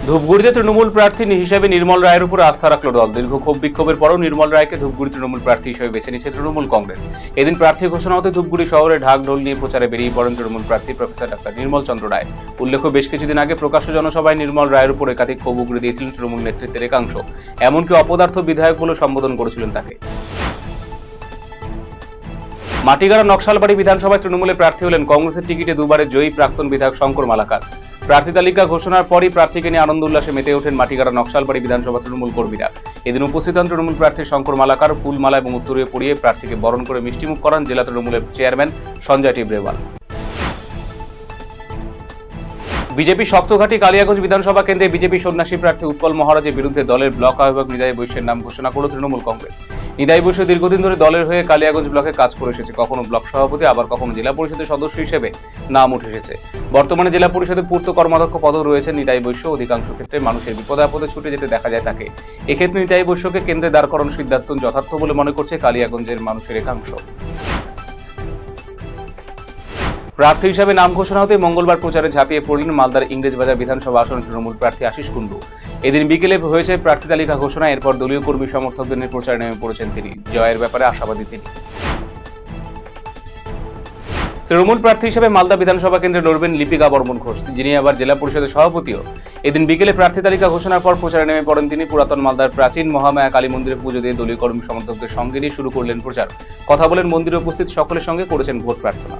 ধূপগুড়িতে তৃণমূল প্রার্থী হিসেবে নির্মল রায়ের উপর আস্থা রাখল দল। দীর্ঘ ক্ষোভ বিক্ষোভের পরও নির্মল রায়কে ধূপগুড়ি তৃণমূল প্রার্থী হিসেবে বেছে নিয়েছে তৃণমূল কংগ্রেস। এদিন প্রার্থী ঘোষণা হতে ধূপগুড়ি শহরে ঢাক ঢোল নিয়ে প্রচারে বেরিয়ে পড়েন তৃণমূল প্রার্থী প্রফেসর ডাক্তার নির্মল চন্দ্র রায়। উল্লেখ্য, বেশ কিছুদিন আগে প্রকাশ্য জনসভায় নির্মল রায়ের উপর একাধিক ক্ষোভ উগড়ে দিয়েছিলেন তৃণমূল নেতৃত্বের একাংশ। এমনকি অপদার্থ বিধায়ক বলে সম্বোধন করেছিলেন তাকে। মাটিগাড়া নকশালবাড়ি বিধানসভায় তৃণমূলে প্রার্থী হলেন কংগ্রেসের টিকিটে দুবারের জয়ী প্রাক্তন বিধায়ক শঙ্কর মালাকার। প্রার্থী তালিকা ঘোষণার পরই প্রার্থীকে নিয়ে আনন্দ উল্লাসে মেতে ওঠেন মাটিগাড়া নকশালবাড়ি বিধানসভা তৃণমূল কর্মীরা। এদিন উপস্থিত হন তৃণমূল প্রার্থী শঙ্কর মালাকার। ফুলমালা এবং উত্তরীয় পরিয়ে প্রার্থীকে বরণ করে মিষ্টিমুখ করান জেলা তৃণমূলের চেয়ারম্যান সঞ্জয় টিব্রেওয়াল। বিজেপি সপ্তঘাটি কালিয়াগঞ্জ বিধানসভা কেন্দ্রে বিজেপি সন্ন্যাসী প্রার্থী উৎপল মহারাজের বিরুদ্ধে দলের ব্লক আহ্বায়ক নিদাই বৈশ্যের নাম ঘোষণা করল তৃণমূল কংগ্রেস। নিদাই বৈশ্য দীর্ঘদিন ধরে দলের হয়ে কালিয়াগঞ্জ ব্লকে কাজ করে এসেছে। কখনো ব্লক সভাপতি, আবার কখনো জেলা পরিষদের সদস্য হিসেবে নাম উঠে এসেছে। বর্তমানে জেলা পরিষদের পূর্ত কর্মাধ্যক্ষ পদও রয়েছে নিদাই বৈশ্য। অধিকাংশ ক্ষেত্রে মানুষের বিপদে আপদে ছুটে যেতে দেখা যায় তাকে। এক্ষেত্রে নিদাই বৈশ্যকে কেন্দ্রে দাঁড় করানোর সিদ্ধান্ত যথার্থ বলে মনে করছে কালিয়াগঞ্জের মানুষের একাংশ। প্রার্থী হিসাবে নাম ঘোষণা হতে মঙ্গলবার প্রচারে ঝাঁপিয়ে পড়লেন মালদার ইংরেজবাজার বিধানসভা আসনের তৃণমূল প্রার্থী আশিস কুন্ডু। এদিন বিকেলে হয়েছে প্রার্থী তালিকা ঘোষণা। এরপর দলীয় কর্মী সমর্থকদের নিয়ে প্রচারে নেমে পড়েছেন তিনি। জয়ের ব্যাপারে আশাবাদী তিনি। তৃণমূল প্রার্থী হিসেবে মালদা বিধানসভা কেন্দ্রে লড়বেন লিপিকা বর্মন ঘোষ, যিনি আবার জেলা পরিষদের সভাপতিও। এদিন বিকেলে প্রার্থী তালিকা ঘোষণার পর প্রচারে নেমে পড়েন তিনি। পুরাতন মালদার প্রাচীন মহামায়া কালী মন্দিরে পুজো দিয়ে দলীয় কর্মী সমর্থকদের সঙ্গে নিয়ে শুরু করলেন প্রচার। কথা বলেন মন্দিরে উপস্থিত সকলের সঙ্গে, করেছেন ভোট প্রার্থনা।